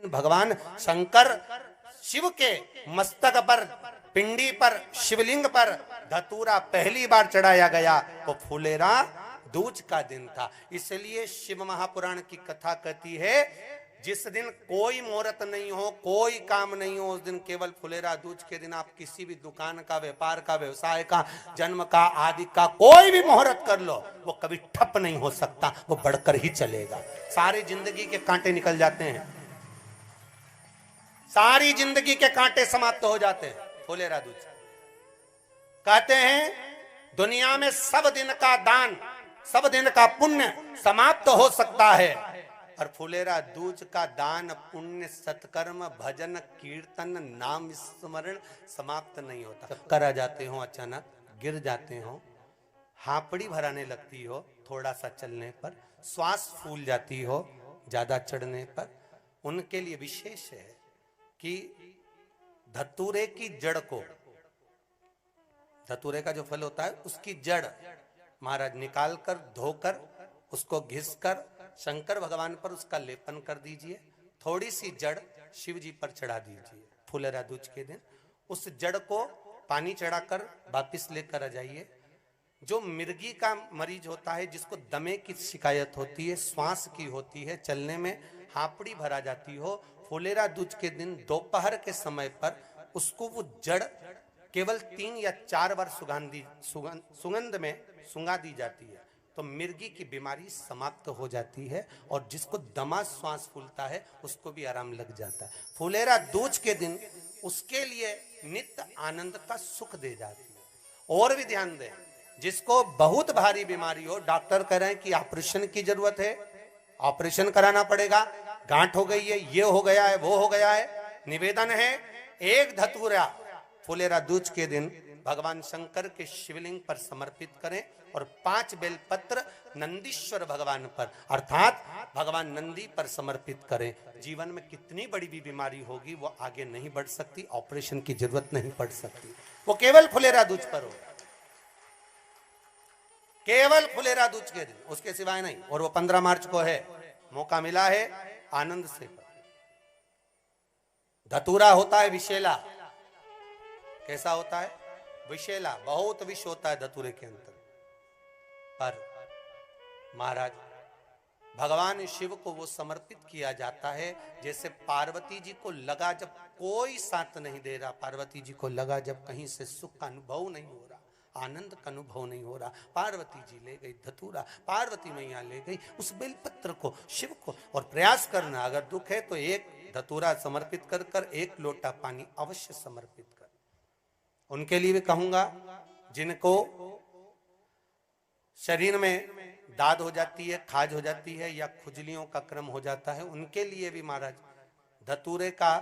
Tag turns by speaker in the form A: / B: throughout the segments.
A: भगवान शंकर शिव के मस्तक पर, पिंडी पर, शिवलिंग पर धतूरा पहली बार चढ़ाया गया तो फुलेरा दूज का दिन था। इसलिए शिव महापुराण की कथा कहती है जिस दिन कोई मुहूर्त नहीं हो, कोई काम नहीं हो, उस दिन केवल फुलेरा दूज के दिन आप किसी भी दुकान का, व्यापार का, व्यवसाय का, जन्म का, आदि का कोई भी मुहूर्त कर लो, वो कभी ठप नहीं हो सकता, वो बढ़कर ही चलेगा। सारी जिंदगी के कांटे निकल जाते हैं, सारी जिंदगी के कांटे समाप्त हो जाते हैं फुलेरा दूज। कहते हैं दुनिया में सब दिन का दान, सब दिन का पुण्य समाप्त हो सकता है, और फुलेरा दूज का दान, पुण्य, सत्कर्म, भजन, कीर्तन, नाम स्मरण समाप्त नहीं होता। चक्कर आ जाते हो, अचानक गिर जाते हो, हापड़ी भराने लगती हो थोड़ा सा चलने पर, श्वास फूल जाती हो ज्यादा चढ़ने पर, उनके लिए विशेष है कि धतूरे की जड़ को, धतूरे का जो फल होता है उसकी जड़ महाराज निकाल कर, धोकर, उसको घिसकर शंकर भगवान पर उसका लेपन कर दीजिए। थोड़ी सी जड़ शिव जी पर चढ़ा दीजिए फुलेरा दूज के दिन। उस जड़ को पानी चढ़ाकर वापिस लेकर आ जाइए। जो मिर्गी का मरीज होता है, जिसको दमे की शिकायत होती है, श्वास की होती है, चलने में हापड़ी भरा जाती हो, फुलेरा दूज के दिन दोपहर के समय पर उसको वो जड़ केवल 3 या 4 बार सुगंध में सुंगा दी जाती है तो मिर्गी की बीमारी समाप्त हो जाती है, और जिसको दमा श्वास फूलता है उसको भी आराम लग जाता है। फुलेरा दूज के दिन उसके लिए नित्य आनंद का सुख दे जाती है। और भी ध्यान दें, जिसको बहुत भारी बीमारी हो, डॉक्टर कह रहे हैं कि ऑपरेशन की जरूरत है, ऑपरेशन कराना पड़ेगा, गांठ हो गई है, ये हो गया है, वो हो गया है, निवेदन है एक धतूरा फुलेरा दूज के दिन भगवान शंकर के शिवलिंग पर समर्पित करें, और 5 बेलपत्र नंदीश्वर भगवान पर अर्थात भगवान नंदी पर समर्पित करें। जीवन में कितनी बड़ी भी बीमारी होगी वो आगे नहीं बढ़ सकती, ऑपरेशन की जरूरत नहीं पड़ सकती, वो केवल फुलेरा दूज पर हो, केवल फुलेरा दूज के दिन, उसके सिवाय नहीं। और वो 15 मार्च को है, मौका मिला है, आनंद से। धतूरा होता है विषैला। कैसा होता है? विषैला, बहुत विष होता है धतूरे के अंदर। पर महाराज भगवान शिव को वो समर्पित किया जाता है जैसे पार्वती जी को लगा, जब कोई साथ नहीं दे रहा, पार्वती जी को लगा जब कहीं से सुख का अनुभव नहीं हो रहा, आनंद का अनुभव नहीं हो रहा, पार्वती जी ले गई धतूरा, पार्वती मैया ले गई उस बेलपत्र को शिव को। और प्रयास करना, अगर दुख है तो एक धतूरा समर्पित कर कर 1 लोटा पानी अवश्य समर्पित कर। उनके लिए भी कहूंगा जिनको शरीर में दाद हो जाती है, खाज हो जाती है, या खुजलियों का क्रम हो जाता है, उनके लिए भी महाराज धतूरे का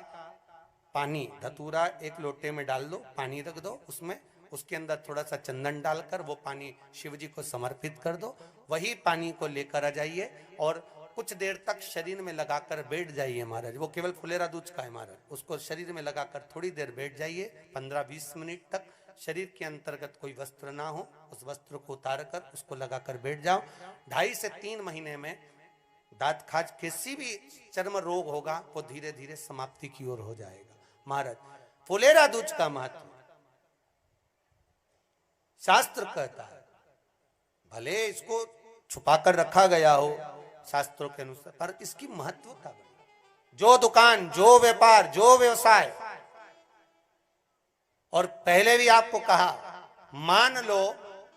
A: पानी, धतूरा 1 लोटे में डाल दो, पानी रख दो उसमें, उसके अंदर थोड़ा सा चंदन डालकर वो पानी शिव जी को समर्पित कर दो। वही पानी को लेकर आ जाइए और कुछ देर तक शरीर में लगाकर बैठ जाइए महाराज। वो केवल फुलेरा दूज का है महाराज, उसको शरीर में लगाकर थोड़ी देर बैठ जाइए, 15-20 मिनट तक। शरीर के अंतर्गत कोई वस्त्र ना हो, उस वस्त्र को उतार कर उसको लगाकर बैठ जाओ। 2.5 से 3 महीने में दांत खाज, किसी भी चर्म रोग होगा वो धीरे धीरे समाप्ति की ओर हो जाएगा। महाराज फुलेरा दूज का महत्व शास्त्र कहता है, भले इसको छुपा कर रखा गया हो शास्त्रों के अनुसार, पर इसकी महत्व का जो दुकान, जो व्यापार, जो व्यवसाय, और पहले भी आपको कहा, मान लो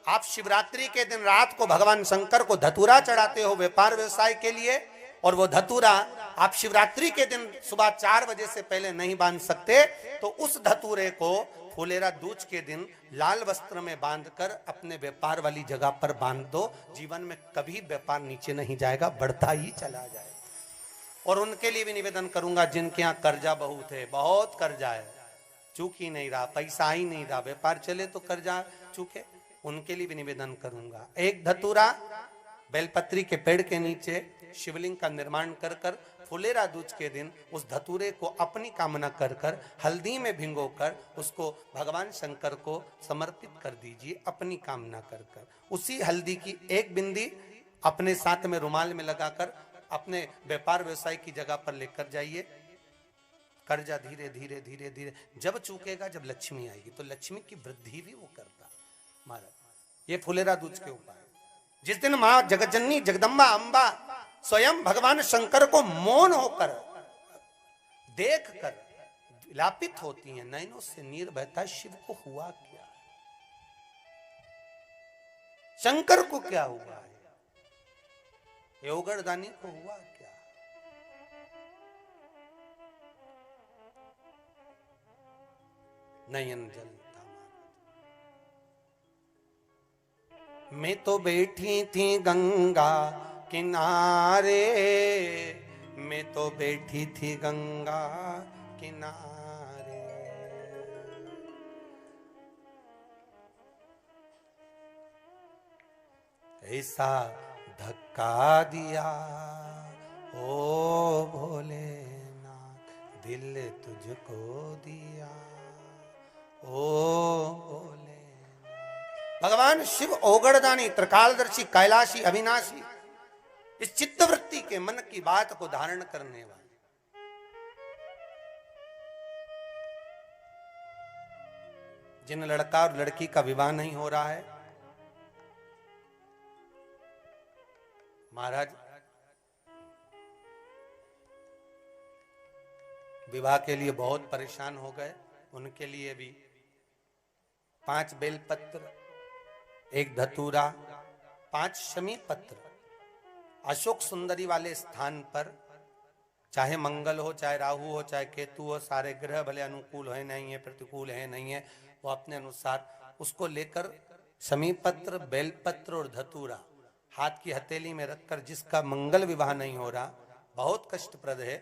A: आप शिवरात्रि के दिन रात को भगवान शंकर को धतूरा चढ़ाते हो व्यापार व्यवसाय के लिए, और वो धतूरा आप शिवरात्रि के दिन सुबह 4 बजे से पहले नहीं बांध सकते, तो उस धतूरे को फुलेरा दूज के दिन लाल वस्त्र में बांधकर अपने व्यापार वाली जगह पर बांध दो। जीवन में कभी व्यापार नीचे नहीं जाएगा, बढ़ता ही चला जाएगा। और उनके लिए भी निवेदन करूंगा जिनके यहाँ कर्जा बहुत है, बहुत कर्जा है, चूक ही नहीं रहा, पैसा ही नहीं रहा, व्यापार चले तो कर्जा चूके, उनके लिए भी निवेदन करूंगा। 1 धतूरा बेलपत्री के पेड़ के नीचे शिवलिंग का निर्माण कर कर फुलेरा दूज के दिन उस धतूरे को अपनी कामना कर कर हल्दी में भिंगोकर उसको भगवान शंकर को समर्पित कर दीजिए अपनी कामना कर कर। उसी हल्दी की 1 बिंदी अपने साथ में रुमाल में लगाकर अपने व्यापार व्यवसाय की जगह पर लेकर जाइए। कर्जा धीरे धीरे धीरे धीरे जब चूकेगा, जब लक्ष्मी आएगी तो लक्ष्मी की वृद्धि भी वो करता महाराज। ये फुलेरा दूज के उपाय। जिस दिन मां जगतजननी जगदम्बा अंबा स्वयं भगवान शंकर को मौन होकर देख कर विलापित होती हैं, नैनों से नीर बहता है, शिव को हुआ क्या, शंकर को क्या हुआ है, योगरदानी को हुआ क्या। नयन जलता मैं तो बैठी थी गंगा किनारे, मैं तो बैठी थी गंगा किनारे, ऐसा धक्का दिया ओ भोलेनाथ, दिल तुझको दिया ओ भोले। भगवान शिव ओगड़दानी, त्रिकालदर्शी, कैलाशी, अविनाशी, इस चित्तवृत्ति के मन की बात को धारण करने वाले। जिन लड़का और लड़की का विवाह नहीं हो रहा है, महाराज विवाह के लिए बहुत परेशान हो गए, उनके लिए भी 5 बेलपत्र, 1 धतूरा, 5 शमी पत्र अशोक सुंदरी वाले स्थान पर, चाहे मंगल हो, चाहे राहु हो, चाहे केतु हो, सारे ग्रह भले अनुकूल है नहीं है, प्रतिकूल है नहीं है, वो अपने अनुसार उसको लेकर शमी पत्र, बेलपत्र और धतूरा हाथ की हथेली में रखकर, जिसका मंगल विवाह नहीं हो रहा, बहुत कष्टप्रद है,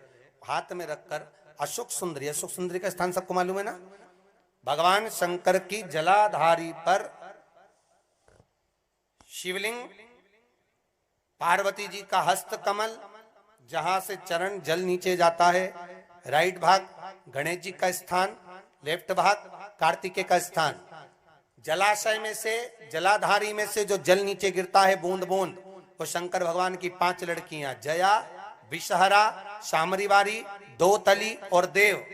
A: हाथ में रखकर अशोक सुंदरी, अशोक सुंदरी का स्थान सबको मालूम है ना, भगवान शंकर की जलाधारी पर शिवलिंग, पार्वती जी का हस्त कमल, जहां से चरण जल नीचे जाता है, राइट भाग गणेश जी का स्थान, लेफ्ट भाग कार्तिकेय का स्थान। जलाशय में से, जलाधारी में से जो जल नीचे गिरता है बूंद बूंद, वो शंकर भगवान की 5 लड़कियां, जया, विषहरा, शामरीवारी, दोतली और देव।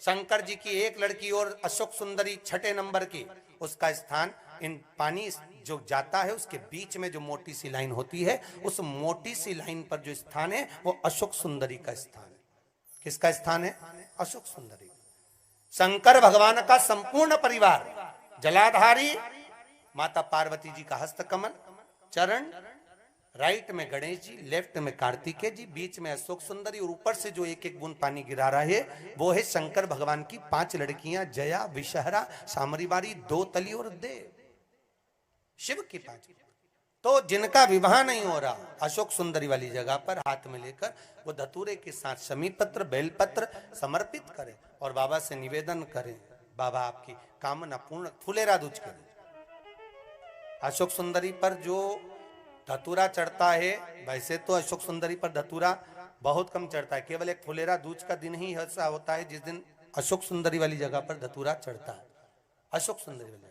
A: शंकर जी की 1 लड़की और अशोक सुंदरी 6ठे नंबर की, उसका स्थान, इन पानी जो जाता है उसके बीच में जो मोटी सी लाइन होती है, उस मोटी सी लाइन पर जो स्थान है वो अशोक सुंदरी का स्थान है। किसका स्थान है? अशोक सुंदरी। शंकर भगवान का संपूर्ण परिवार, जलाधारी माता पार्वती जी का हस्त कमल, चरण, राइट में गणेश जी, लेफ्ट में कार्तिकेय जी, बीच में अशोक सुंदरी, और ऊपर से जो 1-1 बूंद पानी गिरा रहा है वो है शंकर भगवान की 5 लड़कियां, जया, विषहरा, शामरीवारी, दोतली और देव। शिव की 5। तो जिनका विवाह नहीं हो रहा, अशोक सुंदरी वाली जगह पर हाथ में लेकर वो धतूरे के साथ शमी पत्र, बेलपत्र समर्पित करें और बाबा से निवेदन करें, बाबा आपकी कामना पूर्ण। फुलेरा दूज करें। अशोक सुंदरी पर जो धतूरा चढ़ता है, वैसे तो अशोक सुंदरी पर धतूरा बहुत कम चढ़ता है, केवल एक फुलेरा दूज का दिन ही ऐसा होता है जिस दिन अशोक सुंदरी वाली जगह पर धतूरा चढ़ता है। अशोक सुंदरी वाली